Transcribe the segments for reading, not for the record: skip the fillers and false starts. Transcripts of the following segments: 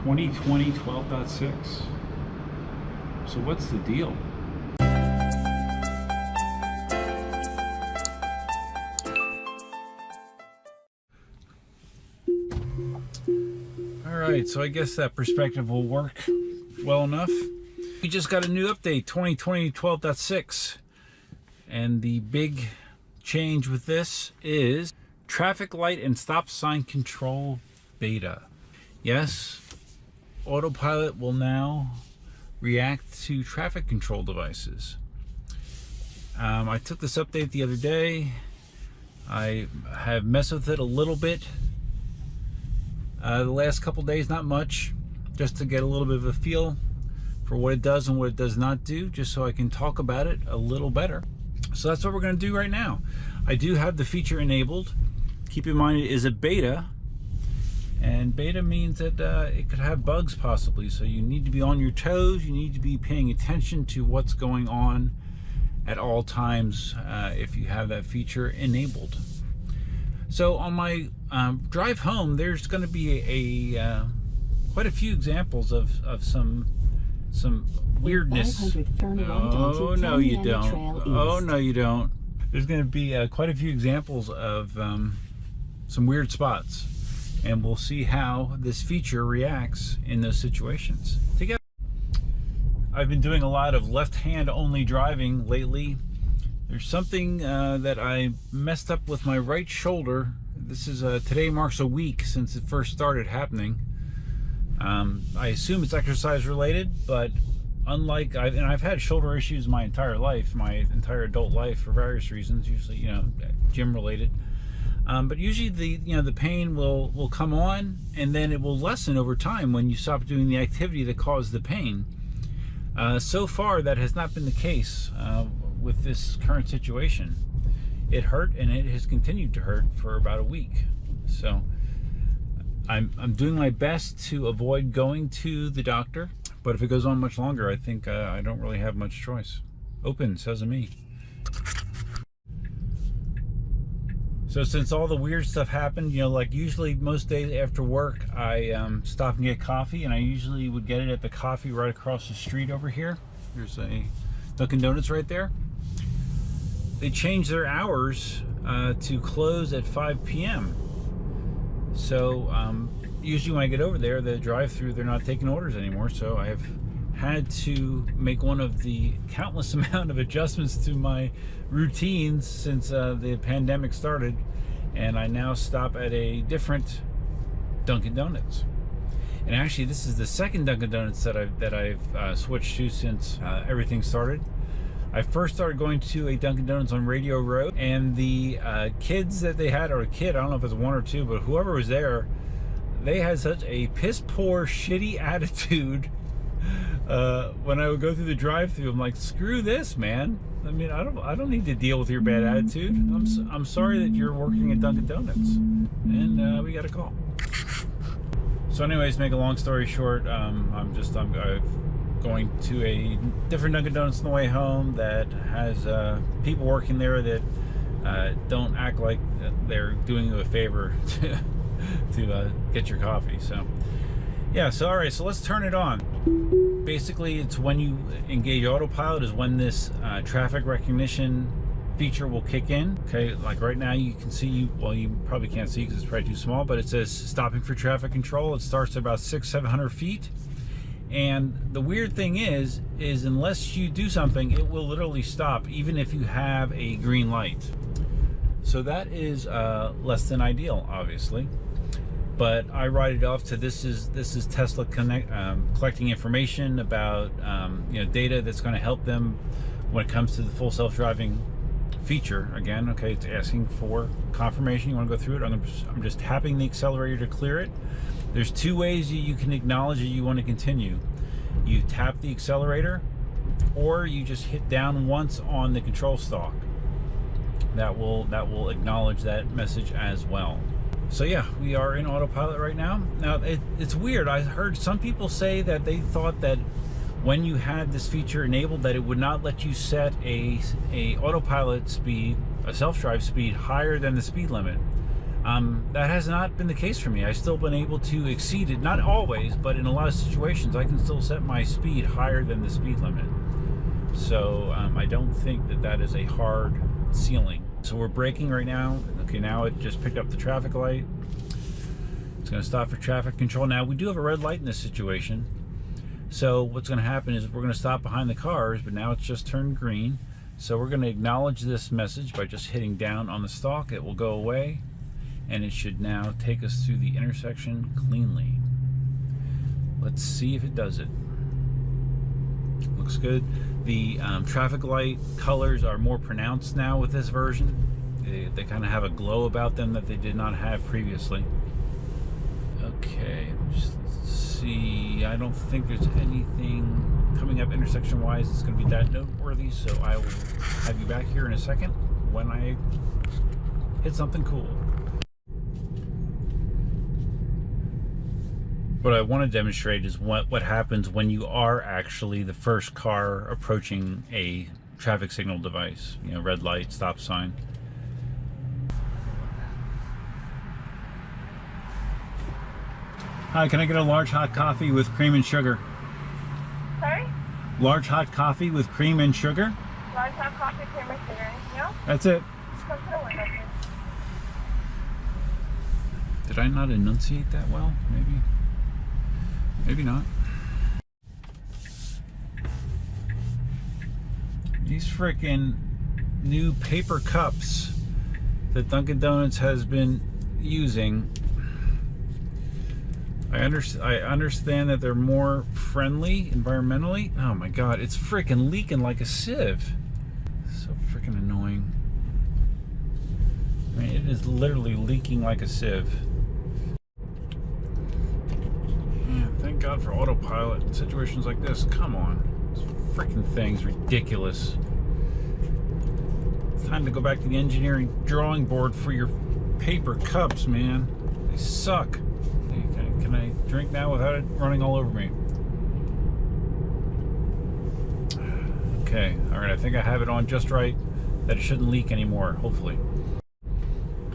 2020 12.6. So what's the deal? Alright, so I guess that perspective will work well enough. We just got a new update, 2020 12.6. And the big change with this is traffic light and stop sign control beta. Yes, Autopilot will now react to traffic control devices. I took this update the other day. I have messed with it a little bit the last couple days, not much, just to get a little bit of a feel for what it does and what it does not do, just so I can talk about it a little better. So that's what we're going to do right now. I do have the feature enabled. Keep in mind it is a beta, and beta means that it could have bugs possibly, so you need to be on your toes. You need to be paying attention to what's going on at all times if you have that feature enabled. So on my drive home, there's going to be quite a few examples of some weirdness. Oh no you don't. Oh no you don't. There's going to be quite a few examples of some weird spots, and we'll see how this feature reacts in those situations. Together, I've been doing a lot of left-hand only driving lately. There's something that I messed up with my right shoulder. This is today marks a week since it first started happening. I assume it's exercise related, but unlike I've had shoulder issues my entire life, my entire adult life, for various reasons, usually gym related. But usually the pain will come on, and then it will lessen over time when you stop doing the activity that caused the pain. So far that has not been the case with this current situation. It hurt, and it has continued to hurt for about a week. So I'm doing my best to avoid going to the doctor, but if it goes on much longer, I think I don't really have much choice. Open, says me. So since all the weird stuff happened, like usually most days after work, I stop and get coffee, and I usually would get it at the coffee right across the street over here. There's a Dunkin' Donuts right there. They changed their hours to close at 5 p.m. So usually when I get over there, the drive-through, they're not taking orders anymore. So I have had to make one of the countless amount of adjustments to my routines since the pandemic started, and I now stop at a different Dunkin' Donuts. And actually, this is the second Dunkin' Donuts that I've switched to since everything started. I first started going to a Dunkin' Donuts on Radio Road, and the kids that they had, or a kid, I don't know if it's one or two, but whoever was there, they had such a piss poor, shitty attitude. When I would go through the drive-thru, I'm like, screw this, man. I mean, I don't need to deal with your bad attitude. I'm sorry that you're working at Dunkin' Donuts, and we got a call. So anyways, make a long story short, I'm going to a different Dunkin' Donuts on the way home that has people working there that don't act like they're doing you a favor to get your coffee. So yeah, so all right, so let's turn it on. Basically, it's when you engage Autopilot is when this traffic recognition feature will kick in. Okay, like right now you can see, well, you probably can't see because it's probably too small, but it says stopping for traffic control. It starts at about 600-700 feet. And the weird thing is unless you do something, it will literally stop even if you have a green light. So that is less than ideal, obviously. But I write it off to this is Tesla collecting information about data that's going to help them when it comes to the full self-driving feature. Again, okay, it's asking for confirmation. You want to go through it? I'm just tapping the accelerator to clear it. There's two ways you can acknowledge that you want to continue. You tap the accelerator, or you just hit down once on the control stalk. That will acknowledge that message as well. So yeah, we are in Autopilot right now. Now it's weird. I heard some people say that they thought that when you had this feature enabled, that it would not let you set a Autopilot speed, a self-drive speed higher than the speed limit. That has not been the case for me. I've still been able to exceed it, not always, but in a lot of situations I can still set my speed higher than the speed limit. So I don't think that that is a hard ceiling. So we're braking right now. Okay, now it just picked up the traffic light. It's going to stop for traffic control. Now we do have a red light in this situation. So what's going to happen is we're going to stop behind the cars, but now it's just turned green. So we're going to acknowledge this message by just hitting down on the stalk. It will go away, and it should now take us through the intersection cleanly. Let's see if it does it. Looks good. The traffic light colors are more pronounced now with this version. They kind of have a glow about them that they did not have previously. Okay, just see. I don't think there's anything coming up intersection wise that's going to be that noteworthy, so I will have you back here in a second when I hit something cool. What I want to demonstrate is what happens when you are actually the first car approaching a traffic signal device. You know, red light, stop sign. Hi, can I get a large hot coffee with cream and sugar? Sorry? Large hot coffee with cream and sugar? Large hot coffee, cream and sugar. Anything else? That's it. Come to the window, please. Did I not enunciate that well? Maybe. Maybe not. These frickin' new paper cups that Dunkin' Donuts has been using, I understand that they're more friendly environmentally. Oh my god, it's frickin' leaking like a sieve. So frickin' annoying. I mean, it is literally leaking like a sieve. Thank God for Autopilot in situations like this. Come on. This freaking thing's ridiculous. It's time to go back to the engineering drawing board for your paper cups, man. They suck. Can I drink now without it running all over me? Okay. Alright, I think I have it on just right that it shouldn't leak anymore, hopefully.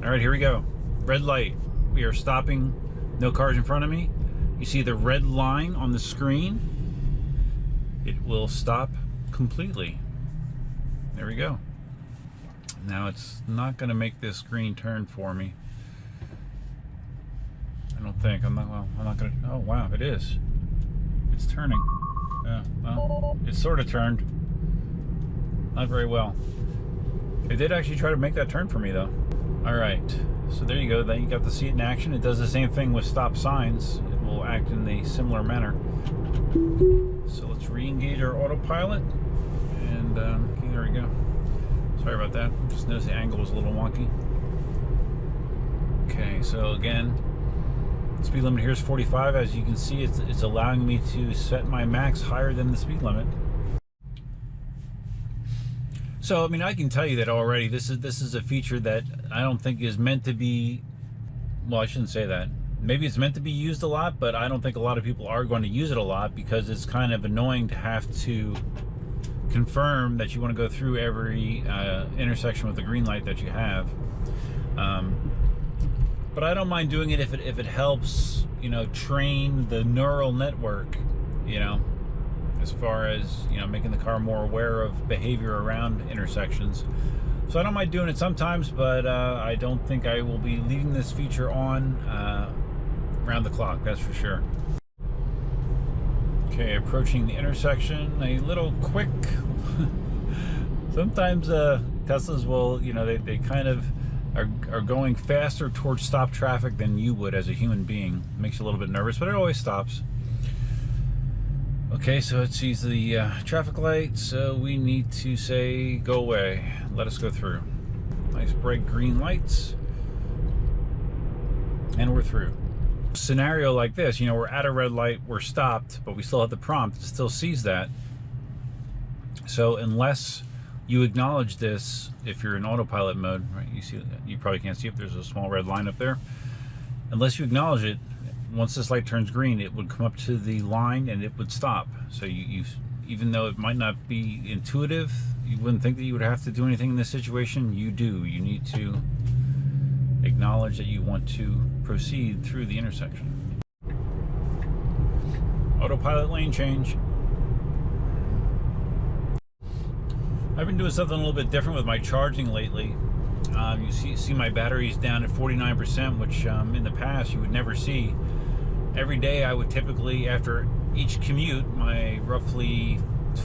Alright, here we go. Red light. We are stopping. No cars in front of me. You see the red line on the screen? It will stop completely. There we go. Now it's not going to make this green turn for me. I don't think. I'm not going to. Oh, wow, it is. It's turning. Yeah, well, it sort of turned. Not very well. It did actually try to make that turn for me, though. All right. So there you go. Then you got to see it in action. It does the same thing with stop signs. It will act in a similar manner. So let's re-engage our autopilot. And okay, there we go. Sorry about that. Just noticed the angle was a little wonky. Okay, so again, speed limit here is 45. As you can see, it's allowing me to set my max higher than the speed limit. So, I mean, I can tell you that already. This is a feature that I don't think is meant to be, well, I shouldn't say that. Maybe it's meant to be used a lot, but I don't think a lot of people are going to use it a lot because it's kind of annoying to have to confirm that you want to go through every intersection with the green light that you have. But I don't mind doing it if it helps, you know, train the neural network, you know, as far as, you know, making the car more aware of behavior around intersections. So I don't mind doing it sometimes, but I don't think I will be leaving this feature on around the clock, that's for sure. Okay, approaching the intersection, a little quick. Sometimes Teslas will, you know, they kind of are going faster towards stop traffic than you would as a human being. It makes you a little bit nervous, but it always stops. Okay, so it sees the traffic light, so we need to say go away. Let us go through. Nice bright green lights. And we're through. Scenario like this, you know, we're at a red light, we're stopped, but we still have the prompt. It still sees that. So unless you acknowledge this, if you're in autopilot mode, right? You see, you probably can't see it. There's a small red line up there. Unless you acknowledge it, once this light turns green, it would come up to the line and it would stop. So you even though it might not be intuitive, you wouldn't think that you would have to do anything in this situation. You do. You need to acknowledge that you want to proceed through the intersection. Autopilot lane change. I've been doing something a little bit different with my charging lately. You see my battery's down at 49%, which in the past you would never see. Every day I would typically, after each commute, my roughly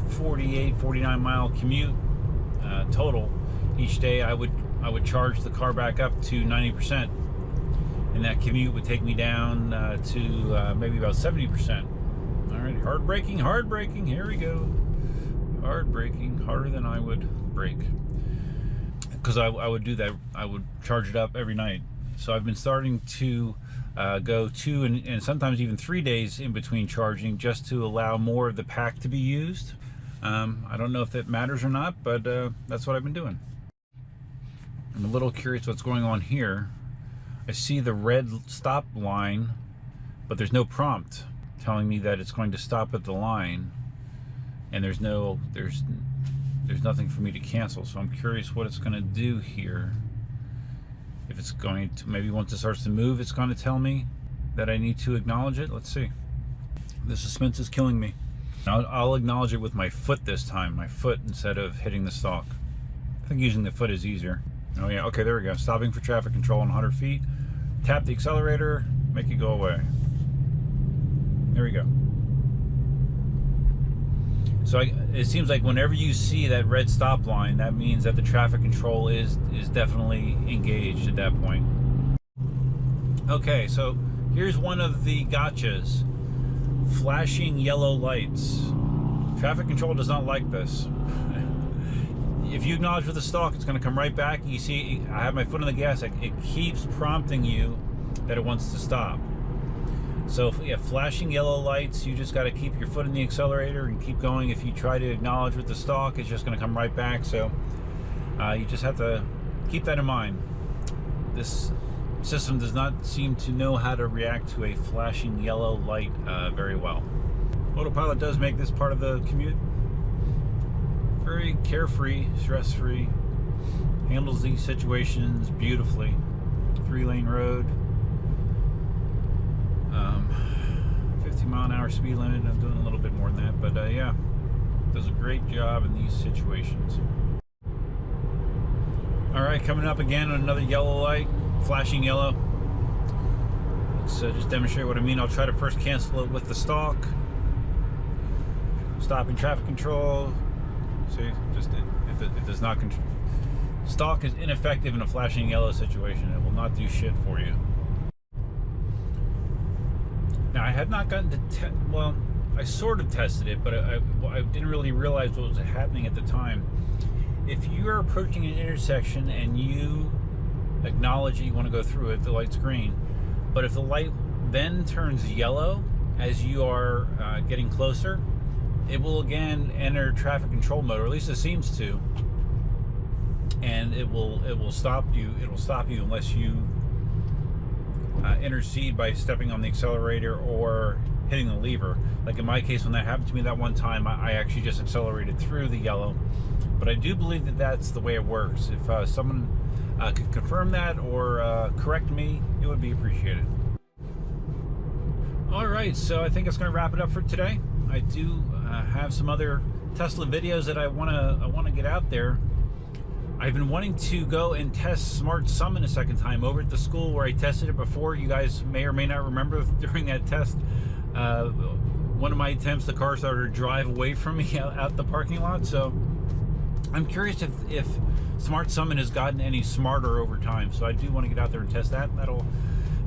48, 49 mile commute total, each day I would charge the car back up to 90%. And that commute would take me down to maybe about 70%. All right, hard braking, here we go. Hard braking, harder than I would brake. Because I would do that, I would charge it up every night. So I've been starting to go 2 and sometimes even 3 days in between charging, just to allow more of the pack to be used. I don't know if that matters or not, but that's what I've been doing. I'm a little curious what's going on here. I see the red stop line, but there's no prompt telling me that it's going to stop at the line, and there's nothing for me to cancel. So I'm curious what it's going to do here. If it's going to, maybe once it starts to move, it's going to tell me that I need to acknowledge it. Let's see. The suspense is killing me. I'll acknowledge it with my foot this time, my foot, instead of hitting the stalk. I think using the foot is easier. Oh yeah, okay, there we go. Stopping for traffic control on 100 feet. Tap the accelerator, make it go away. There we go. So it seems like whenever you see that red stop line, that means that the traffic control is definitely engaged at that point. Okay, so here's one of the gotchas. Flashing yellow lights. Traffic control does not like this. If you acknowledge with the stalk, it's going to come right back. You see, I have my foot on the gas. It keeps prompting you that it wants to stop. So yeah, flashing yellow lights, you just got to keep your foot in the accelerator and keep going. If you try to acknowledge with the stalk, it's just going to come right back. So you just have to keep that in mind. This system does not seem to know how to react to a flashing yellow light very well. Autopilot does make this part of the commute very carefree, stress-free, handles these situations beautifully. 3-lane road, 50 mile an hour speed limit. I'm doing a little bit more than that, but yeah, does a great job in these situations. All right, coming up again on another yellow light, flashing yellow. Let's just demonstrate what I mean. I'll try to first cancel it with the stalk. Stopping traffic control. See, just it does not control. Stalk is ineffective in a flashing yellow situation. It will not do shit for you. Now, I had not gotten to well, I sort of tested it, but I didn't really realize what was happening at the time. If you are approaching an intersection and you acknowledge that you want to go through it, the light's green. But if the light then turns yellow as you are getting closer, it will again enter traffic control mode, or at least it seems to, and it will stop you. It'll stop you unless you intercede by stepping on the accelerator or hitting the lever. Like in my case, when that happened to me that one time, I actually just accelerated through the yellow. But I do believe that that's the way it works. If someone could confirm that or correct me, it would be appreciated. All right, so I think it's going to wrap it up for today. I do have some other Tesla videos that I want to get out there. I've been wanting to go and test Smart Summon a second time over at the school where I tested it before. You guys may or may not remember during that test, one of my attempts, the car started to drive away from me out the parking lot. So I'm curious if Smart Summon has gotten any smarter over time. So I do want to get out there and test that. That'll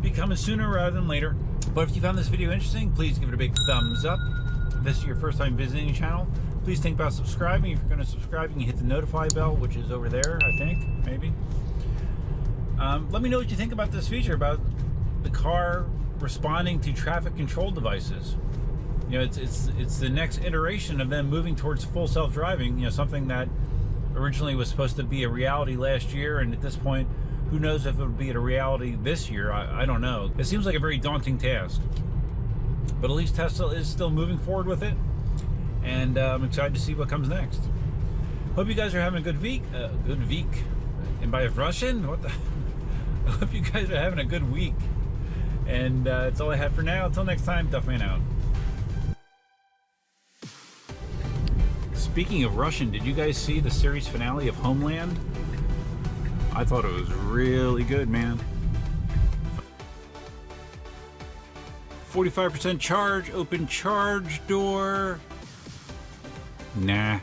be coming sooner rather than later. But if you found this video interesting, please give it a big thumbs up. If this is your first time visiting the channel, please think about subscribing. If you're going to subscribe, you can hit the notify bell, which is over there, I think, maybe. Let me know what you think about this feature, about the car responding to traffic control devices. You know, it's the next iteration of them moving towards full self-driving. You know, something that originally was supposed to be a reality last year, and at this point, who knows if it'll be a reality this year. I don't know. It seems like a very daunting task, but at least Tesla is still moving forward with it, and I'm excited to see what comes next. Hope you guys are having a good week. And by Russian, what the? I hope you guys are having a good week. And that's all I have for now. Until next time, Duffman out. Speaking of Russian, did you guys see the series finale of Homeland? I thought it was really good, man. 45% charge, open charge door. Nah,